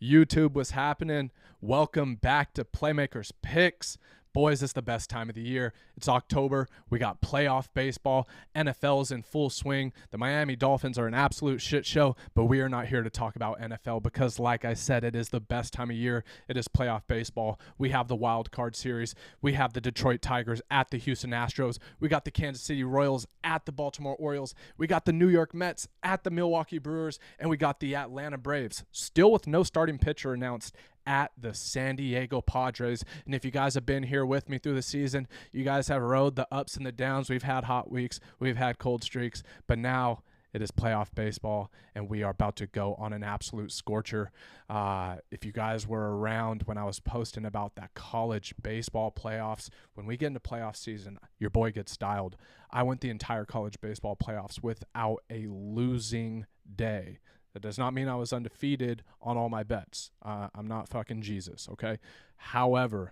YouTube was happening. Welcome back to Playmakers Picks. Boys, it's the best time of the year. It's October. We got playoff baseball. NFL's in full swing. The Miami Dolphins are an absolute shit show, but we are not here to talk about NFL because, like I said, it is the best time of year. It is playoff baseball. We have the Wildcard series. We have the Detroit Tigers at the Houston Astros. We got the Kansas City Royals at the Baltimore Orioles. We got the New York Mets at the Milwaukee Brewers, and we got the Atlanta Braves, still with no starting pitcher announced, at the San Diego Padres. And if you guys have been here with me through the season, you guys have rode the ups and the downs. We've had hot weeks, we've had cold streaks, but now it is playoff baseball, and we are about to go on an absolute scorcher. If you guys were around when I was posting about that college baseball playoffs, when we get into playoff season, your boy gets dialed. I went the entire college baseball playoffs without a losing day. That does not mean I was undefeated on all my bets. I'm not fucking Jesus, okay? However,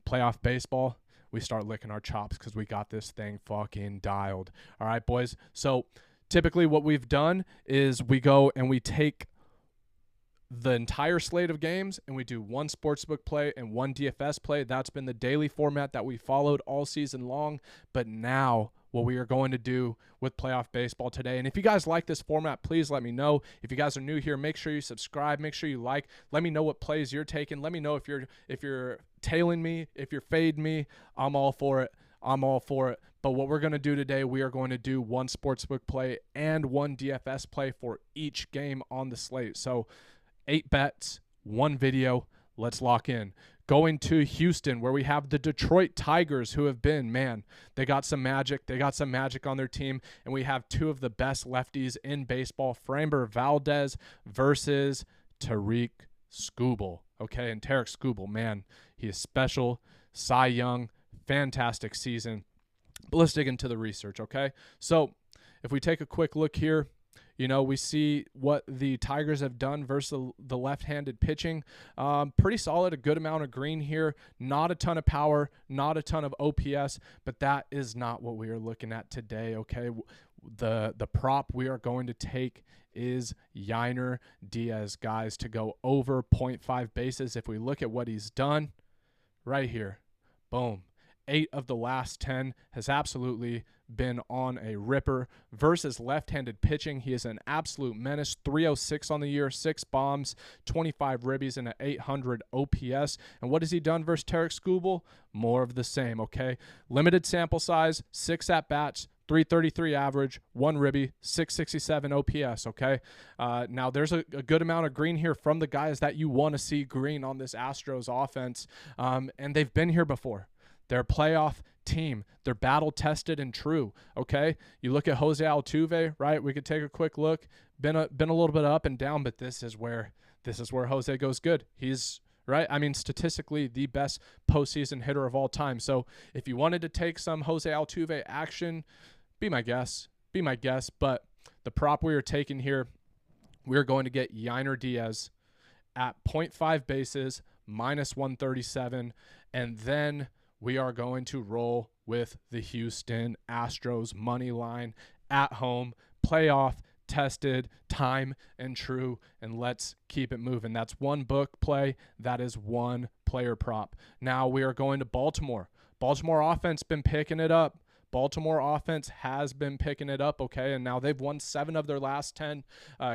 playoff baseball, we start licking our chops because we got this thing fucking dialed. All right, boys? So typically what we've done is we go and we take the entire slate of games and we do one sportsbook play and one DFS play. That's been the daily format that we followed all season long. But now what we are going to do with playoff baseball today. And if you guys like this format, please let me know. If you guys are new here, make sure you subscribe, make sure you like, let me know what plays you're taking. Let me know if you're tailing me, if you're fading me. I'm all for it. But what we're going to do today, we are going to do one sportsbook play and one DFS play for each game on the slate. So 8 bets, 1 video. Let's lock in. Going to Houston, where we have the Detroit Tigers, who have been, man, they got some magic. They got some magic on their team. And we have 2 of the best lefties in baseball, Framber Valdez versus Tarik Skubal. Okay, and Tarik Skubal, man, he is special. Cy Young, fantastic season. But let's dig into the research, okay? So if we take a quick look here, you know, we see what the Tigers have done versus the left-handed pitching. Pretty solid, a good amount of green here. Not a ton of power, not a ton of OPS, but that is not what we are looking at today, okay? The prop we are going to take is Yainer Diaz, guys, to go over 0.5 bases. If we look at what he's done right here, boom. 8 of the last 10 has absolutely been on a ripper. Versus left-handed pitching, he is an absolute menace. 306 on the year, 6 bombs, 25 ribbies, and an 800 OPS. And what has he done versus Tarik Skubal? More of the same, okay? Limited sample size, 6 at-bats, 333 average, 1 ribby, 667 OPS, okay? Now, there's a good amount of green here from the guys that you want to see green on this Astros offense, and they've been here before. They're a playoff team. They're battle-tested and true, okay? You look at Jose Altuve, right? We could take a quick look. Been a little bit up and down, but this is where Jose goes good. He's, right? I mean, statistically, the best postseason hitter of all time. So if you wanted to take some Jose Altuve action, be my guest. But the prop we are taking here, we're going to get Yainer Diaz at 0.5 bases, minus 137, and then we are going to roll with the Houston Astros money line at home, playoff tested, time and true, and let's keep it moving. That's one book play. That is one player prop. Now we are going to Baltimore. Baltimore offense been picking it up. Baltimore offense has been picking it up, okay, and now they've won 7 of their last 10.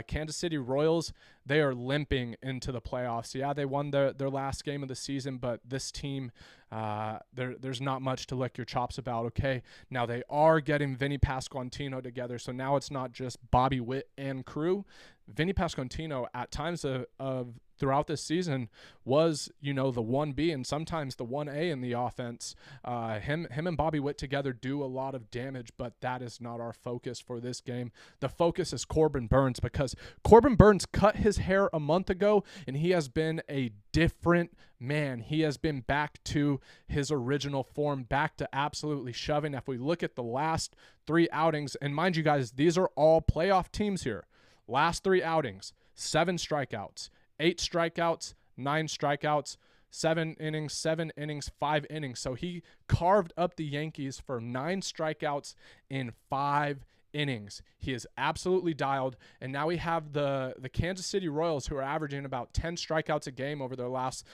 Kansas City Royals, they are limping into the playoffs. Yeah, they won their last game of the season, but this team, there's not much to lick your chops about, okay? Now they are getting Vinny Pasquantino together, so now it's not just Bobby Witt and crew. Vinny Pasquantino at times of throughout this season was, you know, the 1B and sometimes the 1A in the offense. Him and Bobby Witt together do a lot of damage, but that is not our focus for this game. The focus is Corbin Burnes, because Corbin Burnes cut his hair a month ago and he has been a different man. He has been back to his original form, back to absolutely shoving. If we look at the last 3 outings, and mind you guys, these are all playoff teams here. Last 3 outings, 7 strikeouts, 8 strikeouts, 9 strikeouts, 7 innings, 5 innings. So he carved up the Yankees for 9 strikeouts in 5 innings. He is absolutely dialed. And now we have the Kansas City Royals, who are averaging about 10 strikeouts a game over their last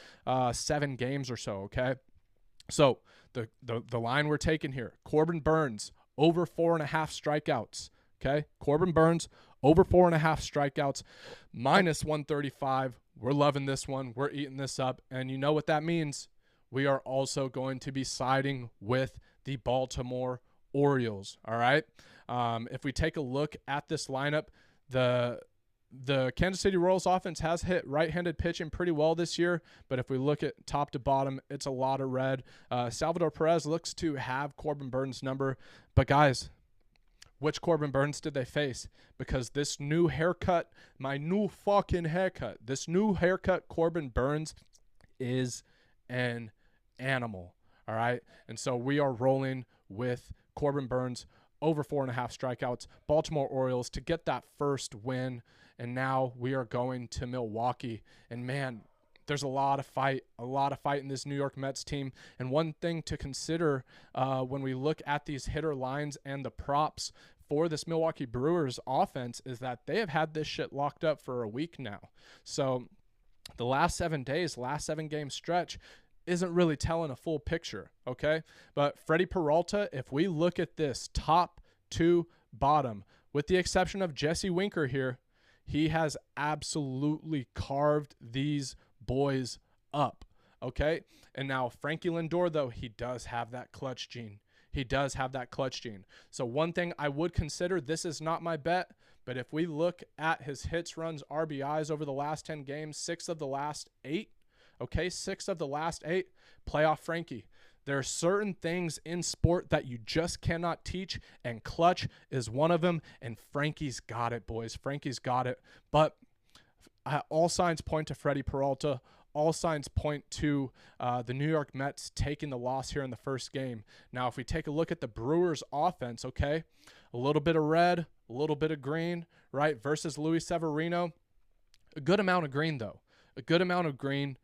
7 games or so, okay? So the line we're taking here, Corbin Burnes, over 4.5 strikeouts, okay? Corbin Burnes, over 4.5 strikeouts, minus 135. We're loving this one. We're eating this up. And you know what that means? We are also going to be siding with the Baltimore Orioles, all right? If we take a look at this lineup, the Kansas City Royals offense has hit right-handed pitching pretty well this year, but if we look at top to bottom, it's a lot of red. Salvador Perez looks to have Corbin Burnes' number, but guys, which Corbin Burnes did they face? Because this new haircut, this new haircut Corbin Burnes is an animal, all right? And so we are rolling with Corbin Burnes over 4.5 strikeouts, Baltimore Orioles to get that first win. And now we are going to Milwaukee. And man, there's a lot of fight in this New York Mets team. And one thing to consider when we look at these hitter lines and the props for this Milwaukee Brewers offense is that they have had this shit locked up for a week now. So the last 7 days, last 7-game stretch isn't really telling a full picture, okay? But Freddie Peralta, if we look at this top to bottom, with the exception of Jesse Winker here, he has absolutely carved these boys up, okay? And now Frankie Lindor, though, he does have that clutch gene. So one thing I would consider, this is not my bet, but if we look at his hits, runs, RBIs over the last 10 games, 6 of the last 8, okay, 6 of the last 8, playoff Frankie. There are certain things in sport that you just cannot teach, and clutch is one of them, and Frankie's got it, boys. Frankie's got it. But all signs point to Freddie Peralta. All signs point to the New York Mets taking the loss here in the first game. Now, if we take a look at the Brewers' offense, okay, a little bit of red, a little bit of green, right, versus Luis Severino. A good amount of green, though. A good amount of green.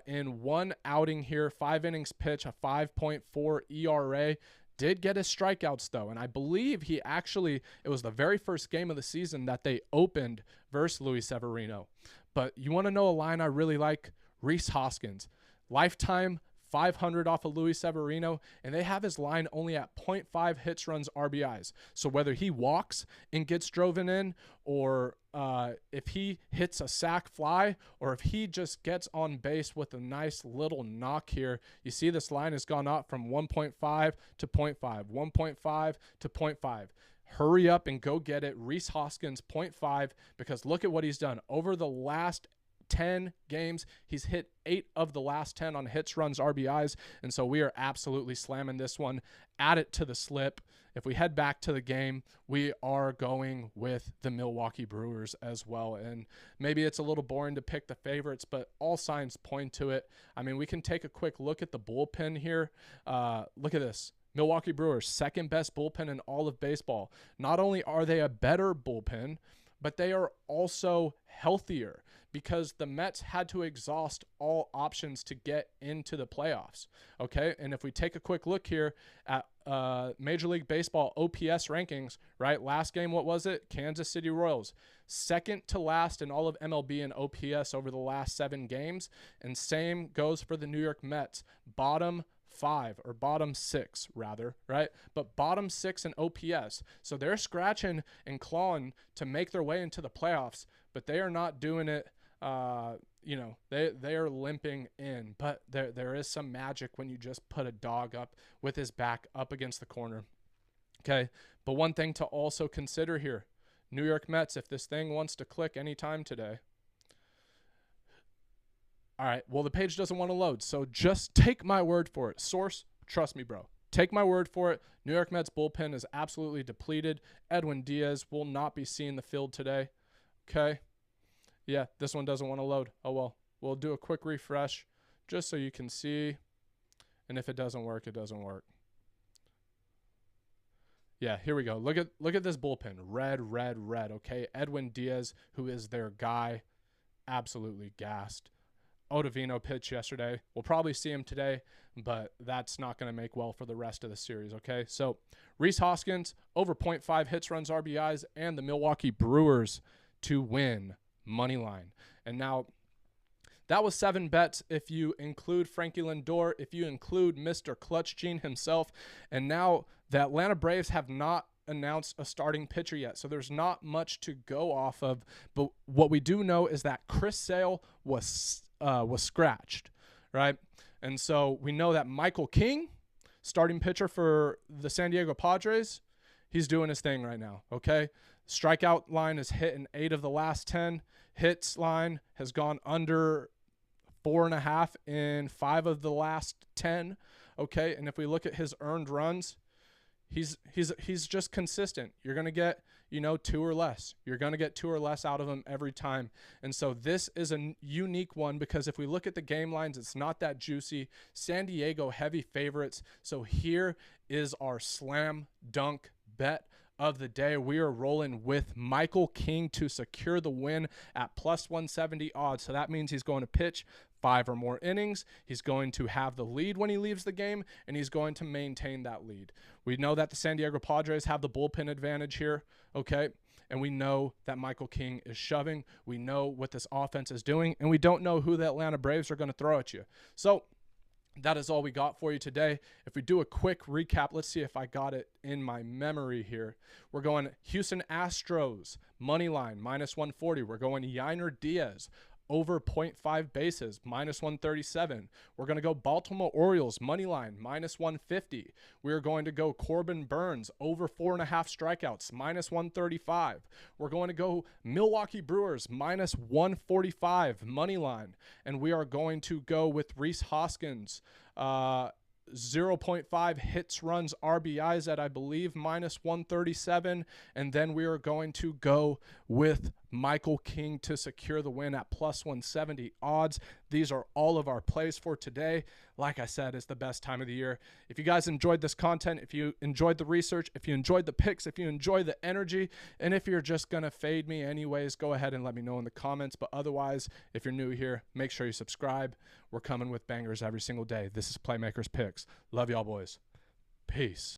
In one outing here, 5 innings pitch, a 5.4 ERA. Did get his strikeouts, though, and I believe it was the very first game of the season that they opened versus Luis Severino. But you want to know a line I really like? Rhys Hoskins. Lifetime 500 off of Luis Severino, and they have his line only at 0.5 hits, runs, RBIs. So whether he walks and gets driven in, or if he hits a sac fly, or if he just gets on base with a nice little knock here, you see this line has gone up from 1.5 to 0.5, 1.5 to 0.5. Hurry up and go get it. Rhys Hoskins, 0.5, because look at what he's done. Over the last 10 games, he's hit 8 of the last 10 on hits, runs, RBIs, and so we are absolutely slamming this one. Add it to the slip. If we head back to the game, we are going with the Milwaukee Brewers as well, and maybe it's a little boring to pick the favorites, but all signs point to it. I mean, we can take a quick look at the bullpen here. Look at this. Milwaukee Brewers, second best bullpen in all of baseball. Not only are they a better bullpen, but they are also healthier because the Mets had to exhaust all options to get into the playoffs, okay? And if we take a quick look here at Major League Baseball OPS rankings, right? Last game, what was it? Kansas City Royals. Second to last in all of MLB in OPS over the last 7 games. And same goes for the New York Mets. Bottom 6 rather, right? But bottom 6 in OPS. So they're scratching and clawing to make their way into the playoffs, but they are not doing it. They are limping in, but there is some magic when you just put a dog up with his back up against the corner. Okay. But one thing to also consider here, New York Mets, if this thing wants to click anytime today. All right, well, the page doesn't want to load, so just take my word for it. Source, trust me, bro. Take my word for it. New York Mets bullpen is absolutely depleted. Edwin Diaz will not be seeing the field today. Okay? Yeah, this one doesn't want to load. Oh, well. We'll do a quick refresh just so you can see. And if it doesn't work, it doesn't work. Yeah, here we go. Look at this bullpen. Red, red, red, okay? Edwin Diaz, who is their guy, absolutely gassed. Ottavino pitched yesterday. We'll probably see him today, but that's not going to make well for the rest of the series, okay? So Rhys Hoskins, over 0.5 hits, runs, RBIs, and the Milwaukee Brewers to win, money line. And now that was 7 bets if you include Frankie Lindor, if you include Mr. Clutch Gene himself. And now the Atlanta Braves have not announced a starting pitcher yet, so there's not much to go off of. But what we do know is that Chris Sale was scratched, right? And so we know that Michael King, starting pitcher for the San Diego Padres, he's doing his thing right now, okay? Strikeout line is hit in 8 of the last 10. Hits line has gone under 4.5 in 5 of the last 10, okay? And if we look at his earned runs, he's just consistent. You're going to get, 2 or less. You're going to get 2 or less out of him every time. And so this is a unique one because if we look at the game lines, it's not that juicy. San Diego heavy favorites. So here is our slam dunk bet of the day. We are rolling with Michael King to secure the win at plus 170 odds. So that means he's going to pitch 5 or more innings. He's going to have the lead when he leaves the game, and he's going to maintain that lead. We know that the San Diego Padres have the bullpen advantage here, okay? And we know that Michael King is shoving. We know what this offense is doing, and we don't know who the Atlanta Braves are going to throw at you. So that is all we got for you today. If we do a quick recap, let's see if I got it in my memory here. We're going Houston Astros, money line, minus 140. We're going Yainer Diaz, over 0.5 bases, minus 137. We're going to go Baltimore Orioles, money line, minus 150. We're going to go Corbin Burns, over 4.5 strikeouts, minus 135. We're going to go Milwaukee Brewers, minus 145, money line. And we are going to go with Rhys Hoskins, 0.5 hits, runs, RBIs at, I believe, minus 137. And then we are going to go with Michael King to secure the win at plus 170 odds. These are all of our plays for today. Like I said, it's the best time of the year. If you guys enjoyed this content, if you enjoyed the research, if you enjoyed the picks, if you enjoy the energy, and if you're just going to fade me anyways, go ahead and let me know in the comments. But otherwise, if you're new here, make sure you subscribe. We're coming with bangers every single day. This is Playmakers Picks. Love y'all, boys. Peace.